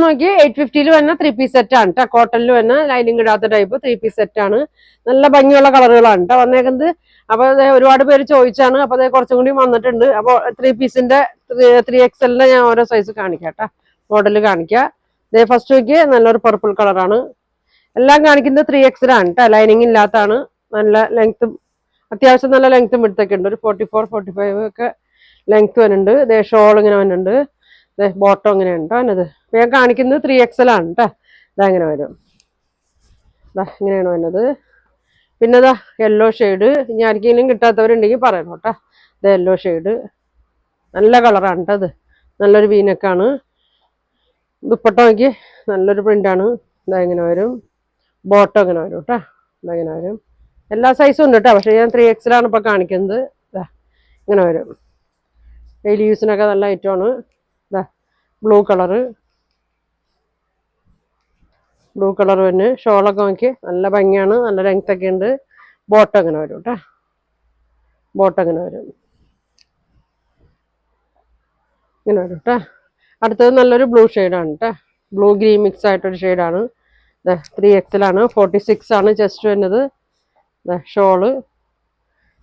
നോക്കി 850 വരുന്ന 3 piece set ആണ് കേട്ടോ. കോട്ടണിൽ വരുന്ന ലൈനിങ് ഇടാത്ത ടൈപ്പ് 3 പീസ് സെറ്റ് ആണ്. നല്ല ഭംഗിയുള്ള കളറുകളാണ് കേട്ടോ വന്നേക്കുന്നത്. അപ്പൊ ഒരുപാട് പേര് ചോദിച്ചാണ്. അപ്പൊ കുറച്ചും കൂടി വന്നിട്ടുണ്ട്. അപ്പൊ 3 പീസിന്റെ 3XL ഞാൻ ഓരോ സൈസ് കാണിക്കാം കേട്ടോ. മോഡല് കാണിക്കാം. ഫസ്റ്റ് നോക്കി നല്ലൊരു പർപ്പിൾ കളറാണ്. എല്ലാം കാണിക്കുന്നത് 3XL ആണ് കേട്ടോ. ലൈനിങ് ഇല്ലാത്താണ്. നല്ല ലെങ്ത്തും അത്യാവശ്യം നല്ല ലെങ്ത്തും എടുത്തൊക്കെ ഉണ്ട്. ഒരു 44-45 ഒക്കെ ലെങ്ത് വരുന്നുണ്ട്. ഷോൾ ഇങ്ങനെ വരുന്നുണ്ട്. ബോട്ടം ഇങ്ങനെ ഉണ്ടോ എന്നത്. അപ്പൊ ഞാൻ കാണിക്കുന്നത് 3XL ആണ് കേട്ടോ. ഇങ്ങനെ വരും. ഇങ്ങനെയാണ് വരുന്നത്. പിന്നെ യെല്ലോ ഷെയ്ഡ്. ഇനി ആർക്കെങ്കിലും കിട്ടാത്തവരുണ്ടെങ്കിൽ പറയണം കേട്ടോ. യെല്ലോ ഷെയ്ഡ് നല്ല കളറാണ് കേട്ടോ. അത് നല്ലൊരു വീനക്കാണ്. ദുപ്പട്ട നോക്കി നല്ലൊരു പ്രിന്റാണ്. ഇങ്ങനെ വരും. ബോട്ടം ഇങ്ങനെ വരും കേട്ടോ. ഇങ്ങനെ വരും. എല്ലാ സൈസും ഉണ്ട് കേട്ടോ. പക്ഷെ ഞാൻ 3XL ആണ് ഇപ്പൊ കാണിക്കുന്നത്. ഇങ്ങനെ വരും. ഡെയിലി യൂസിനൊക്കെ നല്ല ഐറ്റമാണ്. ബ്ലൂ കളറ് തന്നെ. ഷോളൊക്കെ നോക്കി നല്ല ഭംഗിയാണ്. നല്ല ലെങ്ത് ഒക്കെ ഉണ്ട്. ബോട്ടം ഇങ്ങനെ വരും കേട്ടോ. ബോട്ടം ഇങ്ങനെ വരും. ഇങ്ങനെ വരും കേട്ടോ. അടുത്തത് നല്ലൊരു ബ്ലൂ ഷെയ്ഡാണ് കേട്ടോ. ബ്ലൂ ഗ്രീൻ മിക്സ് ആയിട്ടൊരു ഷെയ്ഡാണ്. 3XL ആണ്. 46 ആണ് ചെസ്റ്റ് വരുന്നത്. ഷോള്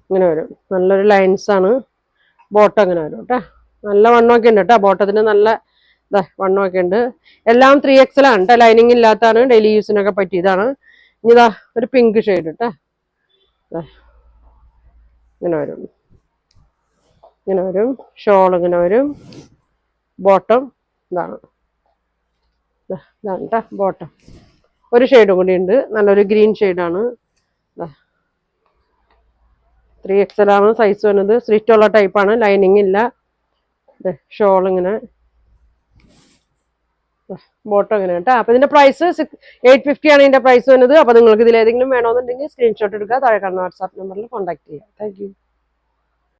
ഇങ്ങനെ വരും. നല്ലൊരു ലൈൻസ് ആണ്. ബോട്ടം ഇങ്ങനെ വരും കേട്ടോ. നല്ല വണ്ണമൊക്കെ ഉണ്ട് കേട്ടോ. ബോട്ടത്തിന് നല്ല വണ്ണമൊക്കെ ഉണ്ട്. എല്ലാം 3XL ആണ് കേട്ടോ. ലൈനിങ് ഇല്ലാത്തതാണ്. ഡെയിലി യൂസിനൊക്കെ പറ്റിയതാണ്. ഇനി ഒരു പിങ്ക് ഷെയ്ഡ് കേട്ടോ. ഇങ്ങനെ വരും. ഇങ്ങനെ വരും. ഷോൾ ഇങ്ങനെ വരും. ബോട്ടം ഇതാണ് കേട്ടോ. ബോട്ടം ഒരു ഷെയ്ഡും കൂടി ഉണ്ട്. നല്ലൊരു ഗ്രീൻ ഷെയ്ഡാണ്. 3XL ആണ് സൈസ് വരുന്നത്. സ്ലിറ്റുള്ള ടൈപ്പാണ്. ലൈനിങ് ഇല്ല. ഷോൾ ഇങ്ങനെ ബോട്ടം ഇങ്ങനെ കേട്ടോ. അപ്പൊ ഇതിന്റെ പ്രൈസ് 850 ആണ് ഇതിന്റെ പ്രൈസ് വരുന്നത്. അപ്പൊ നിങ്ങൾക്ക് ഇതിൽ ഏതെങ്കിലും വേണമെന്നുണ്ടെങ്കിൽ സ്ക്രീൻഷോട്ട് എടുക്കുക. താഴെ കാണുന്ന വാട്സാപ്പ് നമ്പറിൽ കോൺടാക്ട് ചെയ്യുക. Thank you.